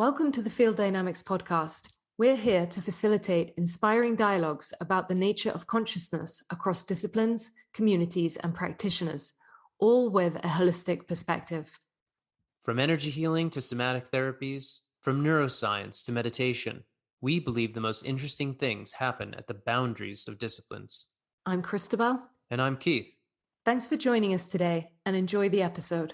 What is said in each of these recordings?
Welcome to the Field Dynamics podcast. We're here to facilitate inspiring dialogues about the nature of consciousness across disciplines, communities, and practitioners, all with a holistic perspective. From energy healing to somatic therapies, from neuroscience to meditation, we believe the most interesting things happen at the boundaries of disciplines. I'm Christabel. And I'm Keith. Thanks for joining us today and enjoy the episode.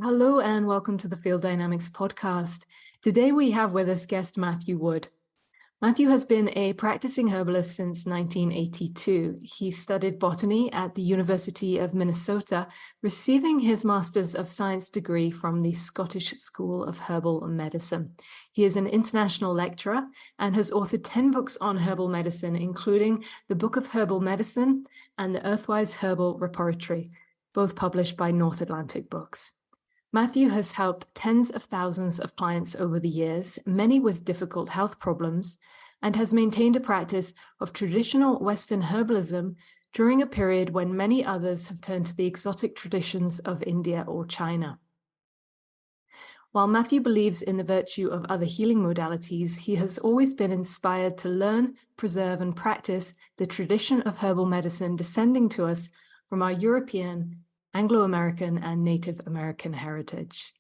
Hello and welcome to the Field Dynamics podcast. Today we have with us guest Matthew Wood. Matthew has been a practicing herbalist since 1982. He studied botany at the University of Minnesota, receiving his Master's of Science degree from the Scottish School of Herbal Medicine. He is an international lecturer and has authored 10 books on herbal medicine, including the Book of Herbal Medicine and the Earthwise Herbal Repertory, both published by North Atlantic Books. Matthew has helped tens of thousands of clients over the years, many with difficult health problems, and has maintained a practice of traditional Western herbalism during a period when many others have turned to the exotic traditions of India or China. While Matthew believes in the virtue of other healing modalities, he has always been inspired to learn, preserve, and practice the tradition of herbal medicine descending to us from our European, Anglo-American, and Native American heritage.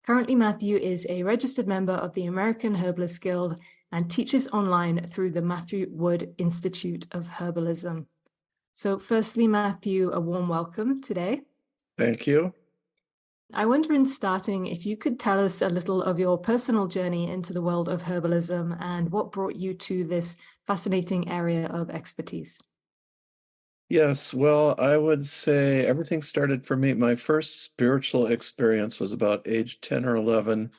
Currently, Matthew is a registered member of the American Herbalist Guild and teaches online through the Matthew Wood Institute of Herbalism. So firstly, Matthew, a warm welcome today. Thank you. I wonder, in starting, if you could tell us a little of your personal journey into the world of herbalism and what brought you to this fascinating area of expertise. Yes, well, I would say everything started for me. My first spiritual experience was about age 10 or 11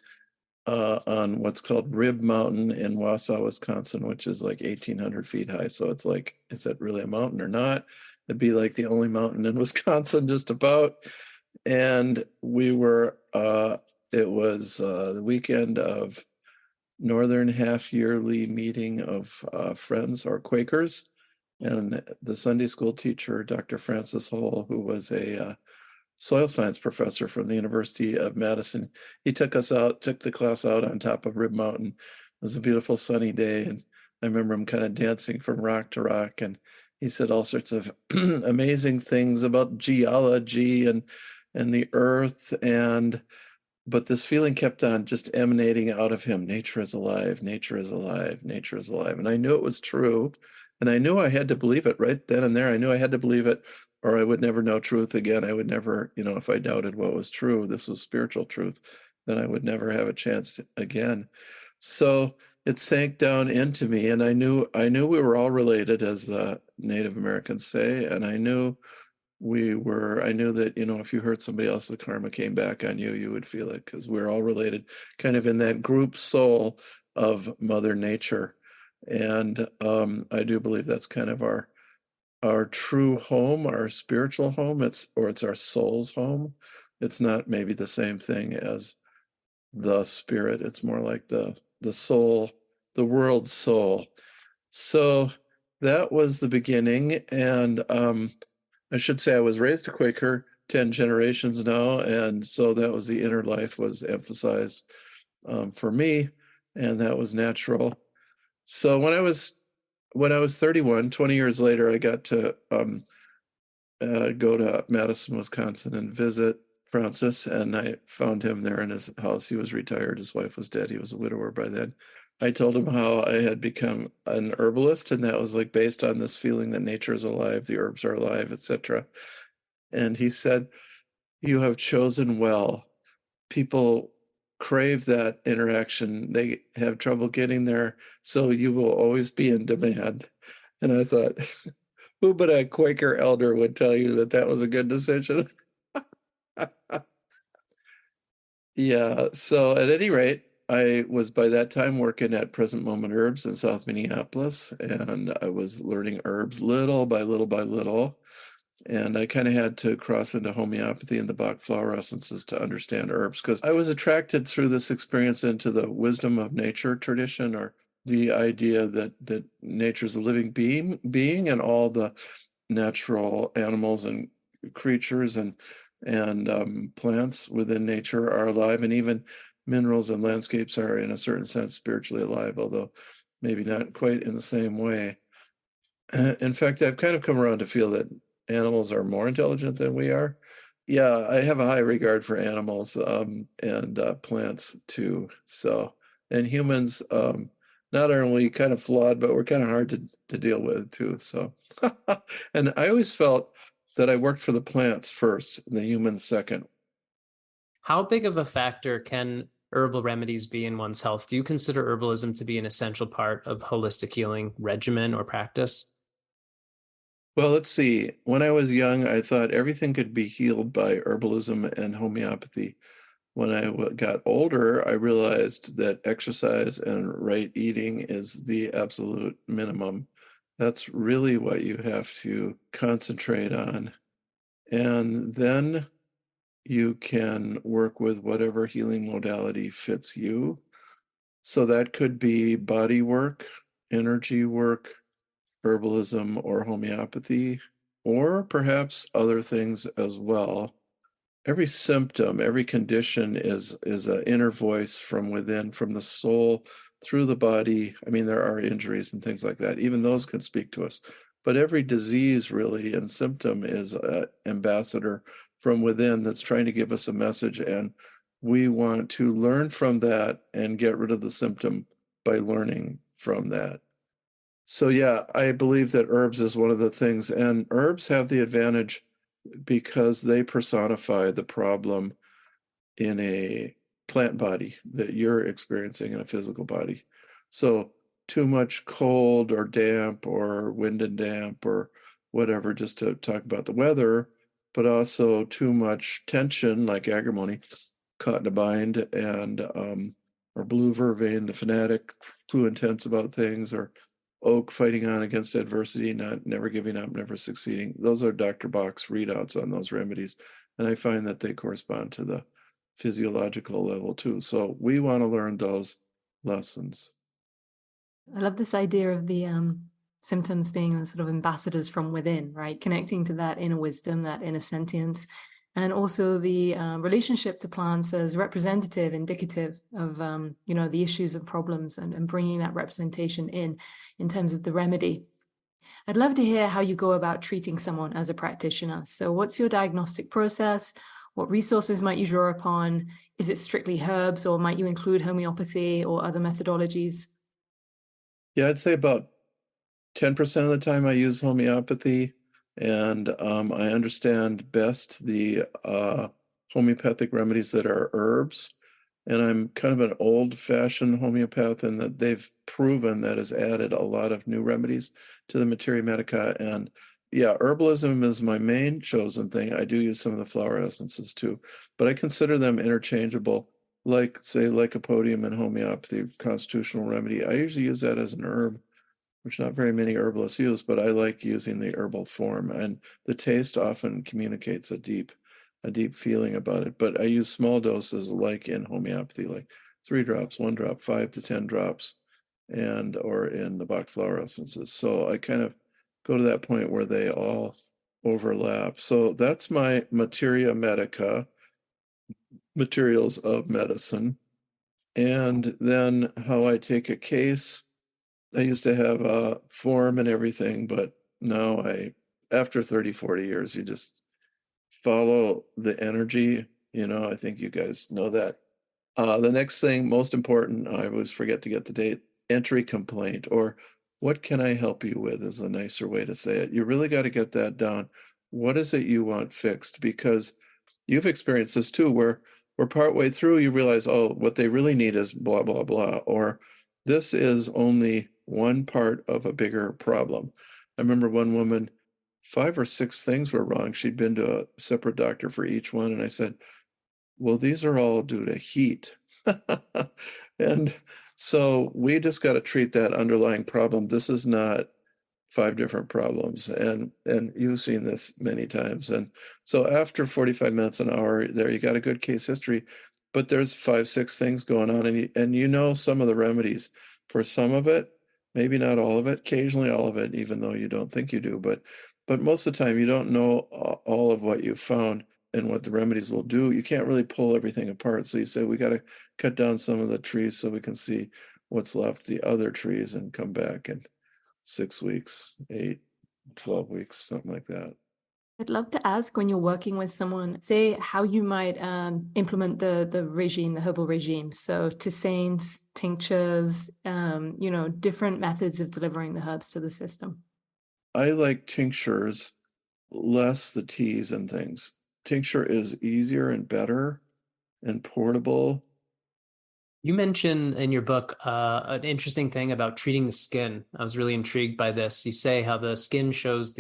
on what's called Rib Mountain in Wausau, Wisconsin, which is like 1,800 feet high. So it's like, is it really a mountain or not? It'd be like the only mountain in Wisconsin, just about. And we were, it was the weekend of Northern half-yearly meeting of Friends or Quakers. And the Sunday school teacher, Dr. Francis Hole, who was a soil science professor from the University of Madison, he took the class out on top of Rib Mountain. It was a beautiful sunny day, and I remember him kind of dancing from rock to rock, and he said all sorts of amazing things about geology and the earth, but this feeling kept on just emanating out of him. Nature is alive, nature is alive, nature is alive. And I knew it was true. And I knew I had to believe it right then and there. I knew I had to believe it, or I would never know truth again. I would never, if I doubted what was true, this was spiritual truth, then I would never have a chance again. So it sank down into me, and I knew we were all related, as the Native Americans say, and I knew that, if you hurt somebody else, the karma came back on you, you would feel it, because we're all related, kind of in that group soul of Mother Nature. And I do believe that's kind of our true home, our spiritual home. It's our soul's home. It's not maybe the same thing as the spirit. It's more like the soul, the world's soul. So that was the beginning. And I should say I was raised a Quaker 10 generations now. And so that was the inner life was emphasized for me, and that was natural. So when I was 31, 20 years later, I got to go to Madison, Wisconsin and visit Francis, and I found him there in his house. He was retired. His wife was dead. He was a widower by then. I told him how I had become an herbalist, and that was like based on this feeling that nature is alive, the herbs are alive, etc. And he said, "You have chosen well. People crave that interaction. They have trouble getting there, so you will always be in demand." And I thought, who but a Quaker elder would tell you that was a good decision? Yeah, so at any rate, I was by that time working at Present Moment Herbs in South Minneapolis, and I was learning herbs little by little by little. And I kind of had to cross into homeopathy and the Bach flower essences to understand herbs, because I was attracted through this experience into the wisdom of nature tradition, or the idea that nature is a living being and all the natural animals and creatures and plants within nature are alive, and even minerals and landscapes are in a certain sense spiritually alive, although maybe not quite in the same way. In fact, I've kind of come around to feel that animals are more intelligent than we are. Yeah, I have a high regard for animals and plants too. So, and humans, not only kind of flawed, but we're kind of hard to deal with too. So, and I always felt that I worked for the plants first and the humans second. How big of a factor can herbal remedies be in one's health? Do you consider herbalism to be an essential part of holistic healing regimen or practice? Well, let's see. When I was young, I thought everything could be healed by herbalism and homeopathy. When I got older, I realized that exercise and right eating is the absolute minimum. That's really what you have to concentrate on. And then you can work with whatever healing modality fits you. So that could be body work, energy work, herbalism, or homeopathy, or perhaps other things as well. Every symptom, every condition is an inner voice from within, from the soul through the body. I mean, there are injuries and things like that. Even those can speak to us. But every disease really and symptom is an ambassador from within that's trying to give us a message. And we want to learn from that and get rid of the symptom by learning from that. So yeah, I believe that herbs is one of the things, and herbs have the advantage because they personify the problem in a plant body that you're experiencing in a physical body. So too much cold or damp or wind and damp or whatever, just to talk about the weather, but also too much tension like agrimony, caught in a bind, and or blue vervain, the fanatic, too intense about things, or oak fighting on against adversity, never giving up, never succeeding. Those are Dr. Bach's readouts on those remedies. And I find that they correspond to the physiological level too. So we want to learn those lessons. I love this idea of the symptoms being sort of ambassadors from within, right? Connecting to that inner wisdom, that inner sentience, and also the relationship to plants as representative, indicative of, the issues and problems, and bringing that representation in terms of the remedy. I'd love to hear how you go about treating someone as a practitioner. So what's your diagnostic process? What resources might you draw upon? Is it strictly herbs, or might you include homeopathy or other methodologies? Yeah, I'd say about 10% of the time I use homeopathy, and I understand best the homeopathic remedies that are herbs. And I'm kind of an old-fashioned homeopath in that they've proven that has added a lot of new remedies to the Materia Medica. And yeah, herbalism is my main chosen thing. I do use some of the flower essences too, but I consider them interchangeable, like, say, lycopodium and homeopathy, constitutional remedy. I usually use that as an herb, which not very many herbalists use, but I like using the herbal form, and the taste often communicates a deep feeling about it. But I use small doses like in homeopathy, like 3 drops, 1 drop, 5 to 10 drops, and or in the Bach flower essences. So I kind of go to that point where they all overlap. So that's my Materia Medica, materials of medicine. And then how I take a case. I used to have a form and everything, but now after 30, 40 years, you just follow the energy. I think you guys know that. The next thing, most important, I always forget to get the date, entry complaint, or what can I help you with is a nicer way to say it. You really got to get that down. What is it you want fixed? Because you've experienced this too, where we're partway through, you realize, oh, what they really need is blah, blah, blah, or this is only one part of a bigger problem. I remember one woman, 5 or 6 things were wrong. She'd been to a separate doctor for each one. And I said, well, these are all due to heat. And so we just got to treat that underlying problem. This is not 5 different problems. And you've seen this many times. And so after 45 minutes, an hour there, you got a good case history, but there's 5, 6 things going on. And some of the remedies for some of it, maybe not all of it, occasionally all of it, even though you don't think you do. But but most of the time you don't know all of what you found and what the remedies will do. You can't really pull everything apart. So you say, we got to cut down some of the trees so we can see what's left, the other trees, and come back in 6 weeks, 8, 12 weeks, something like that. I'd love to ask, when you're working with someone, say how you might implement the regime, the herbal regime. So tisanes, tinctures, different methods of delivering the herbs to the system. I like tinctures, less the teas and things. Tincture is easier and better and portable. You mention in your book an interesting thing about treating the skin. I was really intrigued by this. You say how the skin shows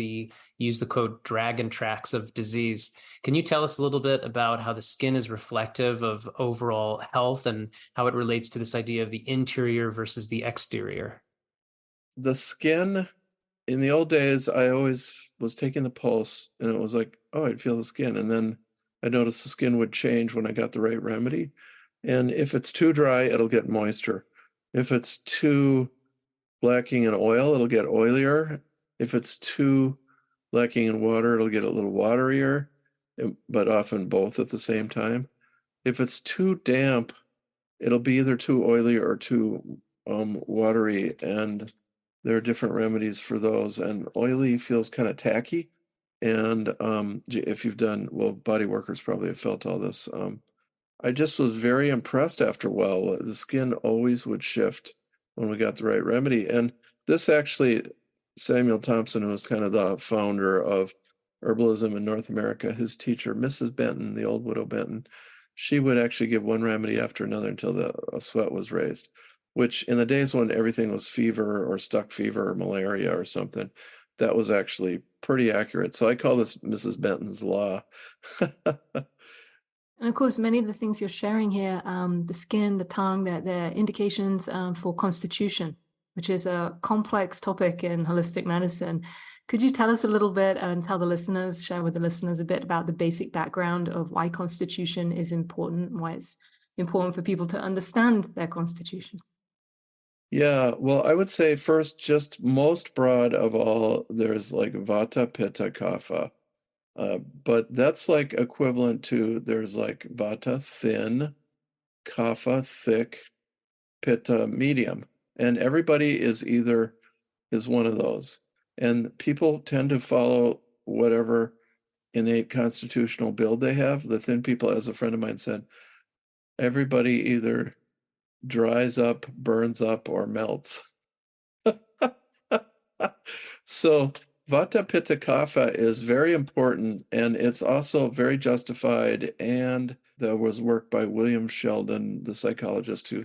use the quote, dragon tracks of disease. Can you tell us a little bit about how the skin is reflective of overall health and how it relates to this idea of the interior versus the exterior? The skin, in the old days, I always was taking the pulse and it was like, oh, I'd feel the skin. And then I noticed the skin would change when I got the right remedy. And if it's too dry, it'll get moisture. If it's too lacking in oil, it'll get oilier. If it's too lacking in water, it'll get a little waterier, but often both at the same time. If it's too damp, it'll be either too oily or too watery, and there are different remedies for those. And oily feels kind of tacky. And if you've done, well, body workers probably have felt all this. I just was very impressed after a while. The skin always would shift when we got the right remedy. And this actually, Samuel Thompson, who was kind of the founder of herbalism in North America, his teacher, Mrs. Benton, the old widow Benton, she would actually give one remedy after another until the sweat was raised, which in the days when everything was fever or stuck fever or malaria or something, that was actually pretty accurate. So I call this Mrs. Benton's law. And of course, many of the things you're sharing here, the skin, the tongue, they're indications for constitution, which is a complex topic in holistic medicine. Could you tell us a little bit and share with the listeners a bit about the basic background of why constitution is important, why it's important for people to understand their constitution? Yeah, well, I would say first, just most broad of all, there's like Vata, Pitta, Kapha. But that's like equivalent to, there's like Vata, thin, Kapha, thick, Pitta, medium. And everybody is one of those. And people tend to follow whatever innate constitutional build they have. The thin people, as a friend of mine said, everybody either dries up, burns up, or melts. So Vata Pitta Kapha is very important, and it's also very justified. And there was work by William Sheldon, the psychologist, who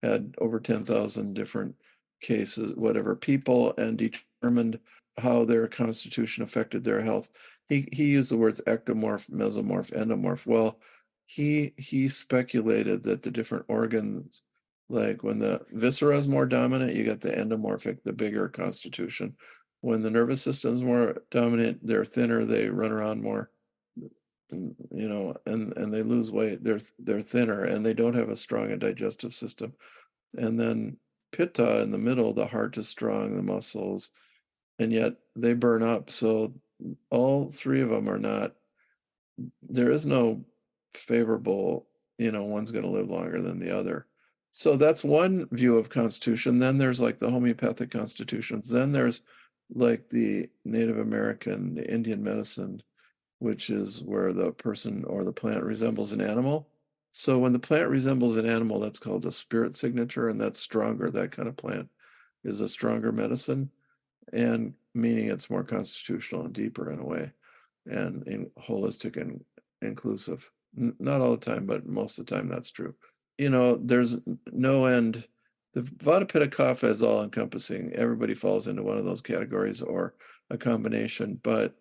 had over 10,000 different cases, whatever, people, and determined how their constitution affected their health. He used the words ectomorph, mesomorph, endomorph. Well, he speculated that the different organs, like when the viscera is more dominant, you get the endomorphic, the bigger constitution. When the nervous system is more dominant, they're thinner, they run around more, and they lose weight. They're thinner and they don't have a strong digestive system. And then Pitta in the middle, the heart is strong, the muscles, and yet they burn up. So all three of them are not, there is no favorable, one's going to live longer than the other. So that's one view of constitution. Then there's like the homeopathic constitutions. Then there's like the Native American, the Indian medicine, which is where the person or the plant resembles an animal. So when the plant resembles an animal, that's called a spirit signature, and that's stronger. That kind of plant is a stronger medicine, and meaning it's more constitutional and deeper in a way, and holistic and inclusive. Not all the time, but most of the time that's true. There's no end. The Vata Pitta Kapha is all encompassing. Everybody falls into one of those categories or a combination, but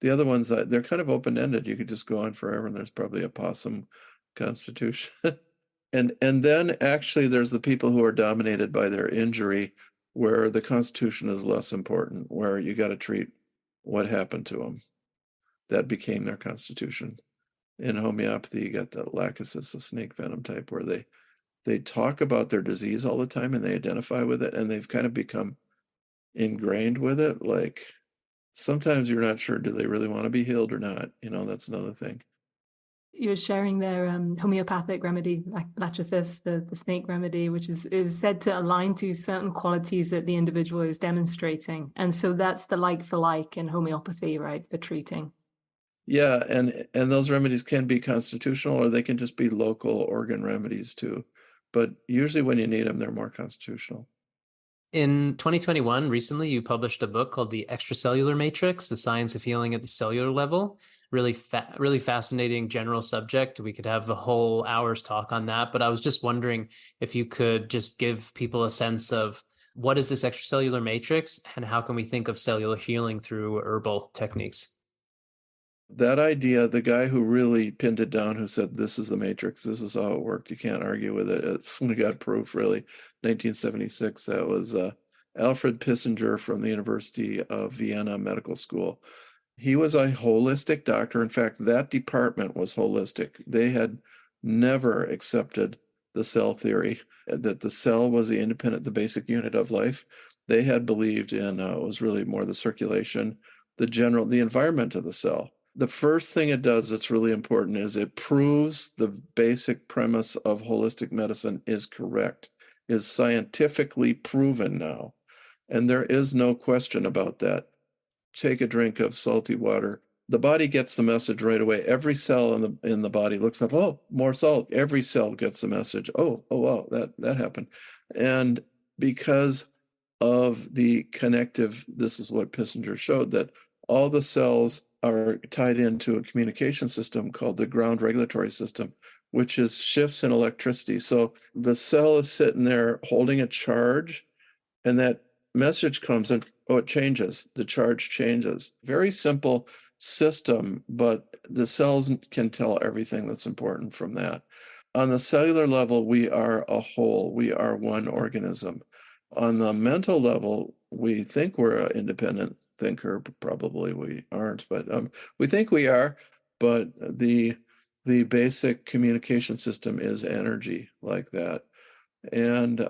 the other ones, they're kind of open-ended. You could just go on forever, and there's probably a possum constitution. and then actually there's the people who are dominated by their injury, where the constitution is less important, where you got to treat what happened to them. That became their constitution. In homeopathy, you got the lachesis, the snake venom type, where they talk about their disease all the time and they identify with it, and they've kind of become ingrained with it. Like sometimes you're not sure, do they really want to be healed or not? That's another thing. You're sharing their homeopathic remedy, like lachesis, the snake remedy, which is said to align to certain qualities that the individual is demonstrating. And so that's the like for like in homeopathy, right, for treating. Yeah, and those remedies can be constitutional, or they can just be local organ remedies too. But usually when you need them, they're more constitutional. In 2021, recently, you published a book called The Extracellular Matrix, The Science of Healing at the Cellular Level. Really fascinating general subject. We could have a whole hour's talk on that, but I was just wondering if you could just give people a sense of what is this extracellular matrix and how can we think of cellular healing through herbal techniques? That idea, the guy who really pinned it down, who said, this is the matrix, this is how it worked, you can't argue with it. It's when we got proof, really, 1976. That was Alfred Pissinger from the University of Vienna Medical School. He was a holistic doctor. In fact, that department was holistic. They had never accepted the cell theory, that the cell was the basic unit of life. They had believed in, it was really more the circulation, the environment of the cell. The first thing it does that's really important is it proves the basic premise of holistic medicine is correct, is scientifically proven now. And there is no question about that. Take a drink of salty water. The body gets the message right away. Every cell in the body looks up, oh, more salt. Every cell gets the message. Oh, wow, that happened. And because of the connective, this is what Pissinger showed, that all the cells are tied into a communication system called the ground regulatory system, which is shifts in electricity. So the cell is sitting there holding a charge, and that message comes and it changes. The charge changes. Very simple system, but the cells can tell everything that's important from that. On the cellular level, we are a whole. We are one organism. On the mental level, we think we're an independent thinker. Probably we aren't, but we think we are. But the basic communication system is energy, like that. And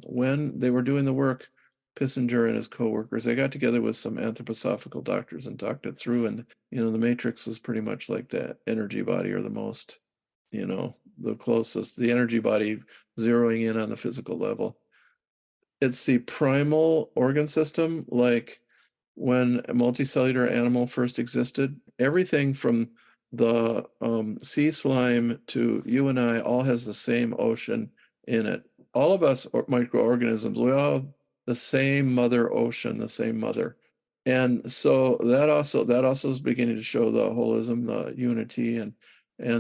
when they were doing the work, Pissinger and his co-workers, they got together with some anthroposophical doctors and talked it through. And, the matrix was pretty much like the energy body, or the most, the closest, the energy body zeroing in on the physical level. It's the primal organ system, like when a multicellular animal first existed. Everything from the sea slime to you and I all has the same ocean in it. All of us microorganisms, we all have the same mother ocean, the same mother. And so that also is beginning to show the holism, the unity, and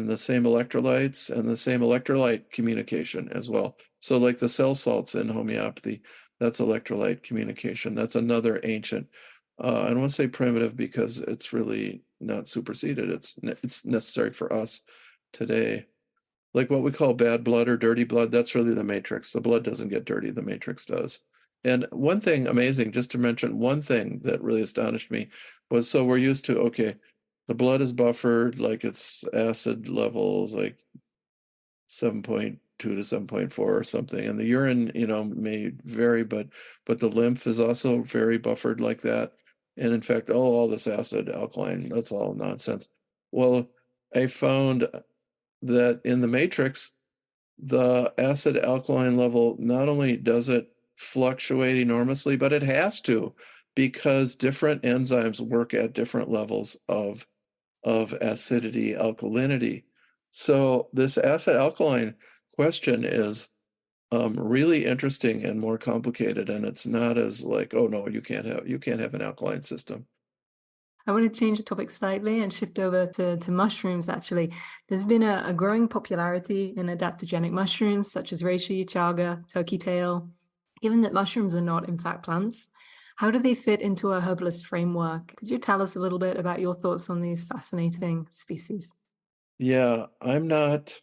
the same electrolytes and the same electrolyte communication as well. So like the cell salts in homeopathy, that's electrolyte communication. That's another ancient, I don't want to say primitive because it's really not superseded. It's necessary for us today. Like what we call bad blood or dirty blood, that's really the matrix. The blood doesn't get dirty, the matrix does. And one thing amazing, just to mention one thing that really astonished me was, so we're used to, okay, the blood is buffered, like its acid levels, like 7.2 to 7.4 or something. And the urine, may vary, but the lymph is also very buffered like that. And in fact, all this acid, alkaline, that's all nonsense. Well, I found that in the matrix, the acid alkaline level, not only does it fluctuate enormously, but it has to, because different enzymes work at different levels of acidity, alkalinity. So this acid alkaline question is really interesting and more complicated, and it's not as like, oh no, you can't have an alkaline system. I want to change the topic slightly and shift over to mushrooms, actually. There's been a growing popularity in adaptogenic mushrooms, such as reishi, chaga, turkey tail. Given that mushrooms are not, in fact, plants, how do they fit into a herbalist framework? Could you tell us a little bit about your thoughts on these fascinating species? Yeah, I'm not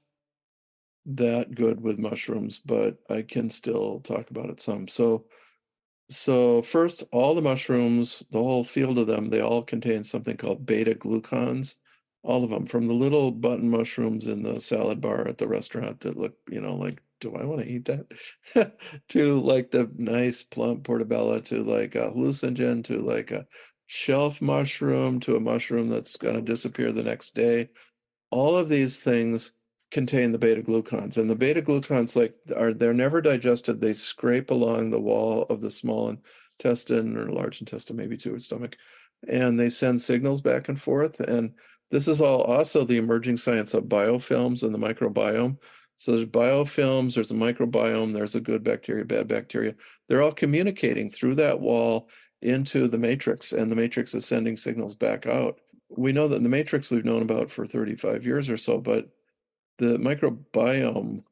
that good with mushrooms, but I can still talk about it some. So first, all the mushrooms, the whole field of them, they all contain something called beta glucans. All of them, from the little button mushrooms in the salad bar at the restaurant that look, like, do I want to eat that? To like the nice plump portobello, to like a hallucinogen, to like a shelf mushroom to a mushroom that's going to disappear the next day. All of these things contain the beta glucans, and the beta glucans they're never digested. They scrape along the wall of the small intestine or large intestine, maybe to its stomach, and they send signals back and forth. And this is all also the emerging science of biofilms and the microbiome. So there's biofilms, there's a microbiome, there's a good bacteria, bad bacteria. They're all communicating through that wall into the matrix, and the matrix is sending signals back out. We know that the matrix we've known about for 35 years or so, but the microbiome,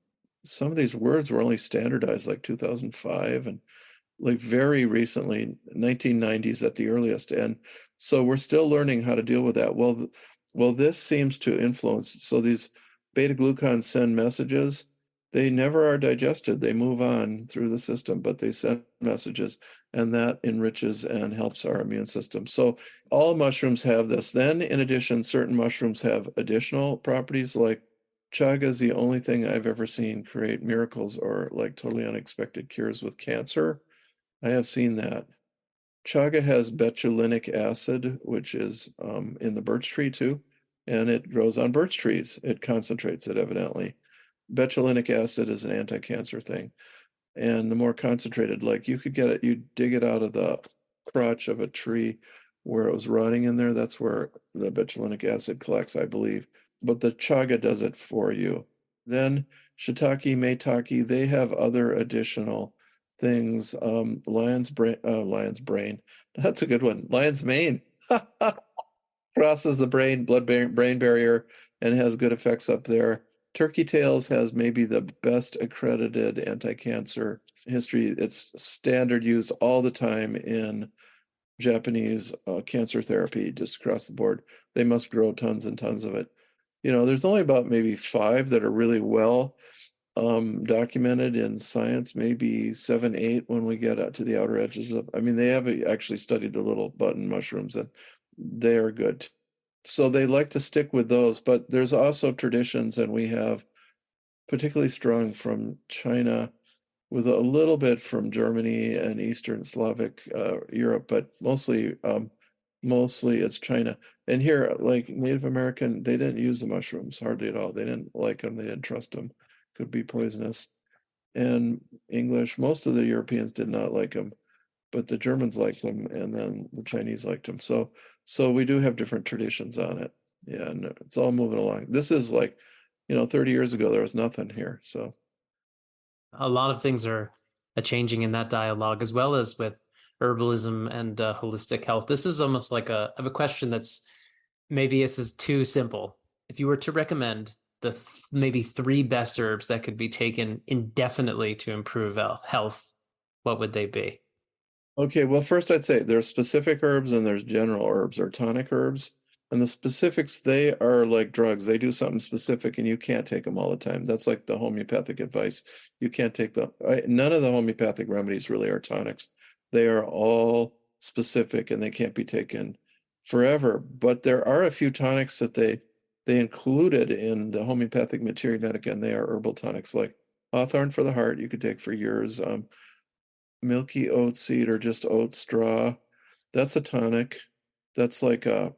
some of these words were only standardized like 2005 and like very recently, 1990s at the earliest. And so we're still learning how to deal with that. Well, this seems to influence. So these beta glucans send messages. They never are digested. They move on through the system, but they send messages, and that enriches and helps our immune system. So all mushrooms have this. Then in addition, certain mushrooms have additional properties, like Chaga is the only thing I've ever seen create miracles or like totally unexpected cures with cancer. I have seen that. Chaga has betulinic acid, which is in the birch tree too, and it grows on birch trees. It concentrates it evidently. Betulinic acid is an anti-cancer thing. And the more concentrated, like you could get it, you dig it out of the crotch of a tree where it was rotting in there. That's where the betulinic acid collects, I believe. But the chaga does it for you. Then shiitake, maitake, they have other additional things. Lion's brain. That's a good one. Lion's mane crosses the brain barrier and has good effects up there. Turkey tails has maybe the best accredited anti-cancer history. It's standard used all the time in Japanese cancer therapy, just across the board. They must grow tons and tons of it. There's only about maybe 5 that are really well documented in science, maybe 7, 8 when we get out to the outer edges of, they have actually studied the little button mushrooms, and they are good. So they like to stick with those, but there's also traditions, and we have particularly strong from China, with a little bit from Germany and Eastern Slavic Europe, but mostly it's China. And here, like Native American, they didn't use the mushrooms hardly at all. They didn't like them. They didn't trust them. Could be poisonous. And English, most of the Europeans did not like them, but the Germans liked them, and then the Chinese liked them. So we do have different traditions on it. Yeah, and it's all moving along. This is like, 30 years ago, there was nothing here. So a lot of things are changing in that dialogue, as well as with herbalism and holistic health. This is almost like I have a question that's, maybe this is too simple. If you were to recommend the maybe 3 best herbs that could be taken indefinitely to improve health, what would they be? Okay, well, first I'd say there's specific herbs and there's general herbs or tonic herbs. And the specifics, they are like drugs. They do something specific, and you can't take them all the time. That's like the homeopathic advice. You can't take none of the homeopathic remedies really are tonics. They are all specific, and they can't be taken forever. But there are a few tonics that they included in the homeopathic materia medica, and they are herbal tonics, like hawthorn for the heart, you could take for years. Milky oat seed or just oat straw, that's a tonic. That's like a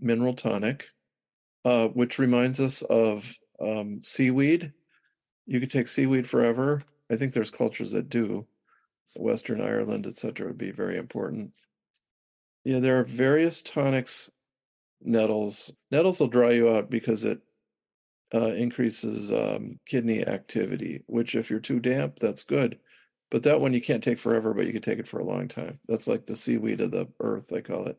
mineral tonic, which reminds us of seaweed. You could take seaweed forever. I think there's cultures that do. Western Ireland, etc., would be very important. Yeah, there are various tonics. Nettles will dry you out because it increases kidney activity, which if you're too damp, that's good. But that one you can't take forever, but you can take it for a long time. That's like the seaweed of the earth, they call it.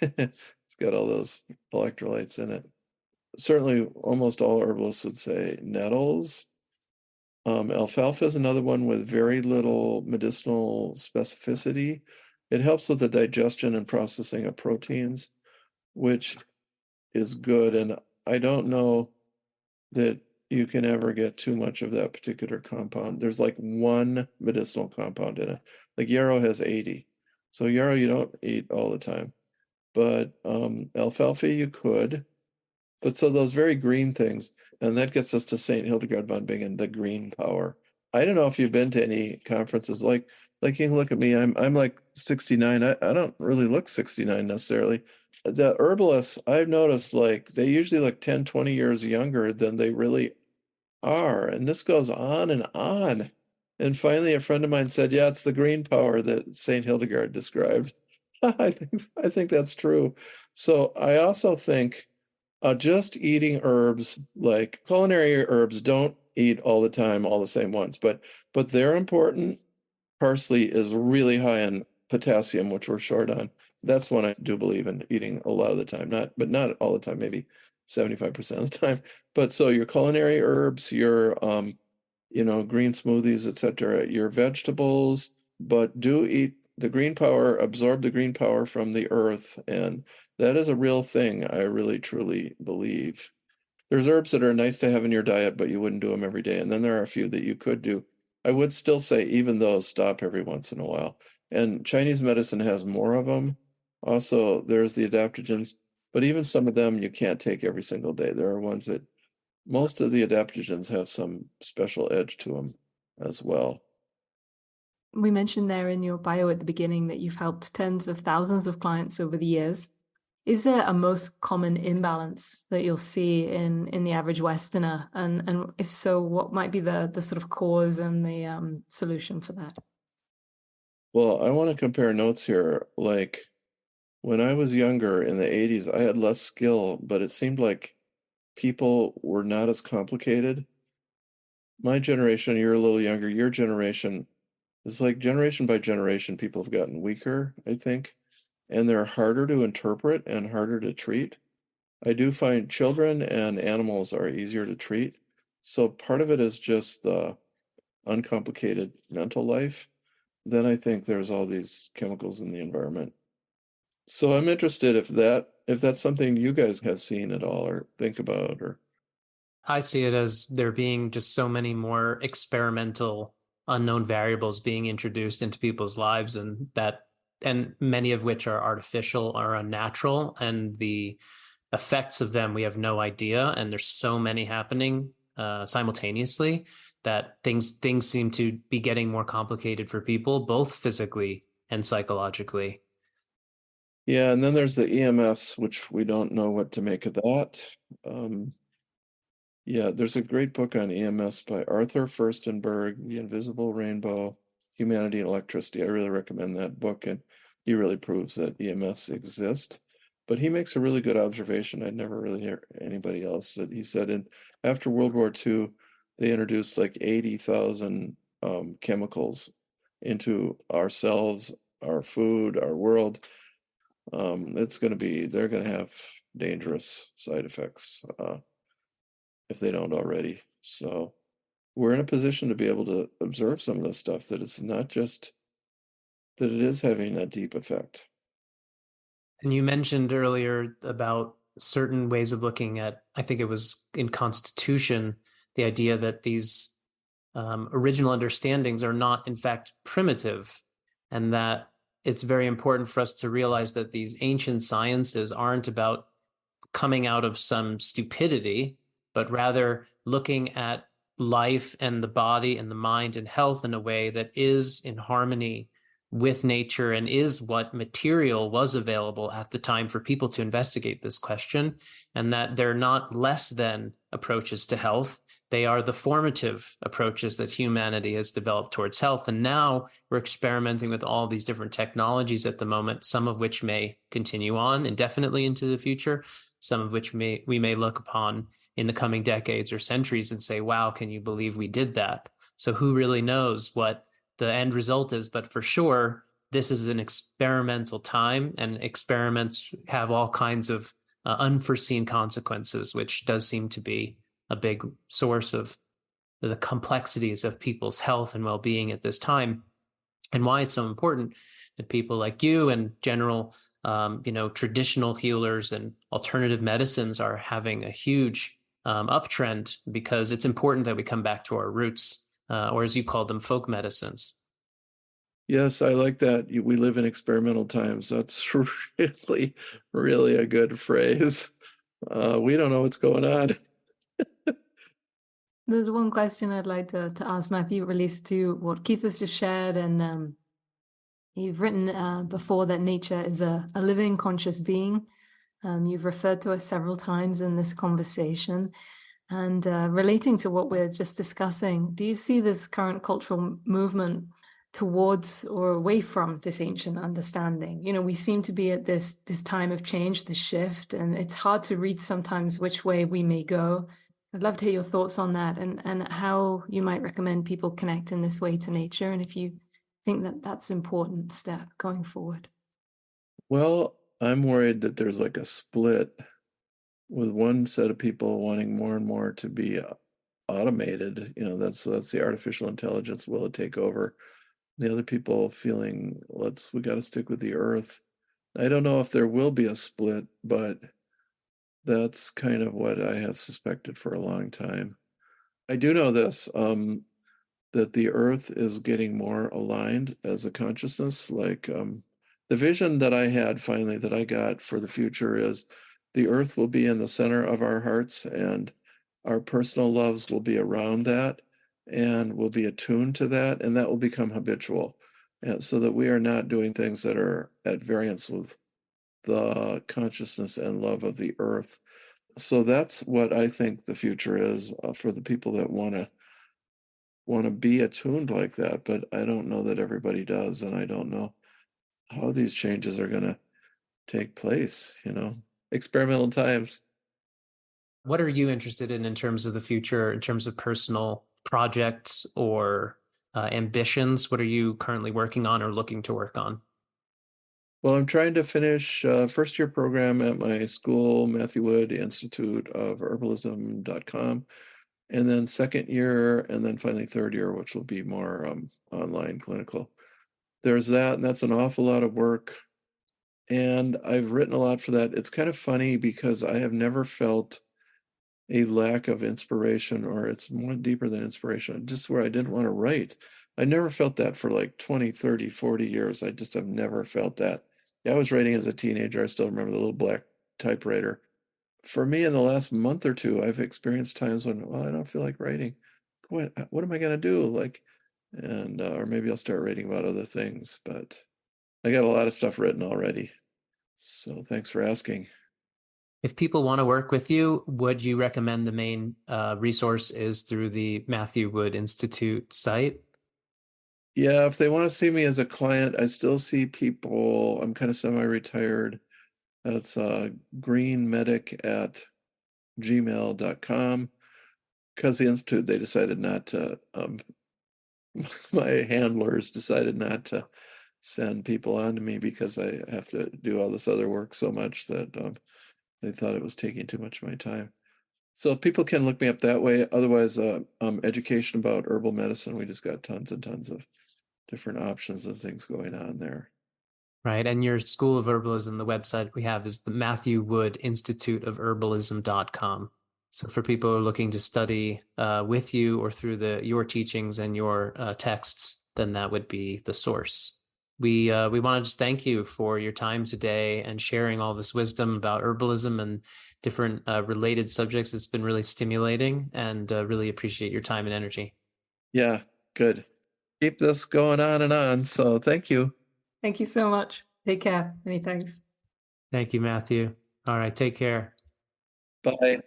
It's got all those electrolytes in it. Certainly, almost all herbalists would say nettles. Alfalfa is another one with very little medicinal specificity. It helps with the digestion and processing of proteins, which is good. And I don't know that you can ever get too much of that particular compound. There's like 1 medicinal compound in it. Like yarrow has 80. So yarrow you don't eat all the time. But alfalfa you could. But so those very green things, and that gets us to St. Hildegard von Bingen, the green power. I don't know if you've been to any conferences. Like Like you can look at me, I'm like 69. I don't really look 69 necessarily. The herbalists, I've noticed, like they usually look 10, 20 years younger than they really are. And this goes on and on. And finally, a friend of mine said, yeah, it's the green power that Saint Hildegard described. I think that's true. So I also think just eating herbs, like culinary herbs, don't eat all the time, all the same ones, but they're important. Parsley is really high in potassium, which we're short on. That's one I do believe in eating a lot of the time, not all the time, maybe 75% of the time. But so your culinary herbs, your green smoothies, etc., your vegetables, but do eat the green power, absorb the green power from the earth, and that is a real thing. I really truly believe. There's herbs that are nice to have in your diet, but you wouldn't do them every day. And then there are a few that you could do. I would still say even those stop every once in a while. And Chinese medicine has more of them. Also, there's the adaptogens, but even some of them you can't take every single day. There are ones that most of the adaptogens have some special edge to them as well. We mentioned there in your bio at the beginning that you've helped tens of thousands of clients over the years. Is there a most common imbalance that you'll see in the average Westerner? And if so, what might be the sort of cause and the solution for that? Well, I want to compare notes here. Like when I was younger in the 80s, I had less skill, but it seemed like people were not as complicated. My generation, you're a little younger, your generation, it's like generation by generation, people have gotten weaker, I think, and they're harder to interpret and harder to treat. I do find children and animals are easier to treat. So part of it is just the uncomplicated mental life. Then I think there's all these chemicals in the environment. So I'm interested if that's something you guys have seen at all or think about or I see it as there being just so many more experimental unknown variables being introduced into people's lives, and many of which are artificial or unnatural, and the effects of them we have no idea, and there's so many happening simultaneously that things seem to be getting more complicated for people, both physically and psychologically. Yeah, and then there's the EMFs, which we don't know what to make of that. Yeah, there's a great book on EMS by Arthur Furstenberg, The Invisible Rainbow, Humanity and Electricity. I really recommend that book, and he really proves that EMS exist. But he makes a really good observation. I'd never really heard anybody else that he said after World War II, they introduced like 80,000 chemicals into ourselves, our food, our world. They're going to have dangerous side effects. If they don't already. So we're in a position to be able to observe some of this stuff, that it's not just that it is having a deep effect. And you mentioned earlier about certain ways of looking at, I think it was in Constitution, the idea that these original understandings are not, in fact, primitive, and that it's very important for us to realize that these ancient sciences aren't about coming out of some stupidity, but rather looking at life and the body and the mind and health in a way that is in harmony with nature and is what material was available at the time for people to investigate this question, and that they're not less than approaches to health. They are the formative approaches that humanity has developed towards health. And now we're experimenting with all these different technologies at the moment, some of which may continue on indefinitely into the future, some of which we may look upon in the coming decades or centuries and say, wow, can you believe we did that? So who really knows what the end result is? But for sure, this is an experimental time, and experiments have all kinds of unforeseen consequences, which does seem to be a big source of the complexities of people's health and well-being at this time, and why it's so important that people like you and general traditional healers and alternative medicines are having a huge uptrend, because it's important that we come back to our roots, or as you called them, folk medicines. Yes, I like that. We live in experimental times. That's really, really a good phrase. We don't know what's going on. There's one question I'd like to ask Matthew, relates to what Keith has just shared, and You've written before that nature is a living, conscious being. You've referred to it several times in this conversation. And relating to what we're just discussing, do you see this current cultural movement towards or away from this ancient understanding? You know, we seem to be at this time of change, this shift, and it's hard to read sometimes which way we may go. I'd love to hear your thoughts on that and how you might recommend people connect in this way to nature, and if you think that that's an important step going forward. Well, I'm worried that there's like a split with one set of people wanting more and more to be automated. You know, that's the artificial intelligence. Will it take over? The other people feeling we got to stick with the earth. I don't know if there will be a split, but that's kind of what I have suspected for a long time. I do know this, that the earth is getting more aligned as a consciousness. Like the vision that I had finally that I got for the future is the earth will be in the center of our hearts, and our personal loves will be around that, and we'll be attuned to that, and that will become habitual. And so that we are not doing things that are at variance with the consciousness and love of the earth. So that's what I think the future is for the people that want to be attuned like that. But I don't know that everybody does, and I don't know how these changes are going to take place. You know, experimental times. What are you interested in terms of the future, in terms of personal projects or ambitions? What are you currently working on or looking to work on? Well, I'm trying to finish first year program at my school, Matthew Wood Institute of Herbalism.com, and then second year, and then finally third year, which will be more online clinical. There's that, and that's an awful lot of work. And I've written a lot for that. It's kind of funny because I have never felt a lack of inspiration, or it's more deeper than inspiration, just where I didn't want to write. I never felt that for like 20, 30, 40 years. I just have never felt that. Yeah, I was writing as a teenager. I still remember the little black typewriter. For me, in the last month or two, I've experienced times when, well, I don't feel like writing. What am I going to do? Like, and or maybe I'll start writing about other things. But I got a lot of stuff written already. So thanks for asking. If people want to work with you, would you recommend the main resource is through the Matthew Wood Institute site? Yeah, if they want to see me as a client, I still see people. I'm kind of semi-retired. That's greenmedic@gmail.com. Because the Institute, they decided not to, my handlers decided not to send people on to me because I have to do all this other work so much that they thought it was taking too much of my time. So people can look me up that way. Otherwise, education about herbal medicine. We just got tons and tons of different options and things going on there. Right. And your School of Herbalism, the website we have is the Matthew Wood Institute of Herbalism.com. So for people who are looking to study with you or through your teachings and your texts, then that would be the source. We want to just thank you for your time today and sharing all this wisdom about herbalism and different related subjects. It's been really stimulating, and really appreciate your time and energy. Yeah, good. Keep this going on and on. So thank you. Thank you so much. Take care. Many thanks. Thank you, Matthew. All right, take care. Bye.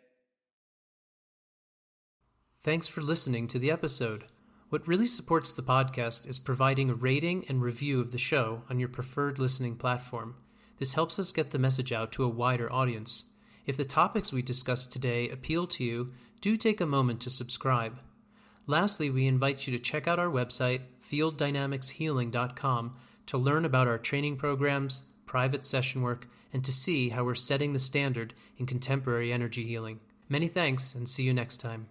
Thanks for listening to the episode. What really supports the podcast is providing a rating and review of the show on your preferred listening platform. This helps us get the message out to a wider audience. If the topics we discussed today appeal to you, do take a moment to subscribe. Lastly, we invite you to check out our website, fielddynamicshealing.com, to learn about our training programs, private session work, and to see how we're setting the standard in contemporary energy healing. Many thanks, and see you next time.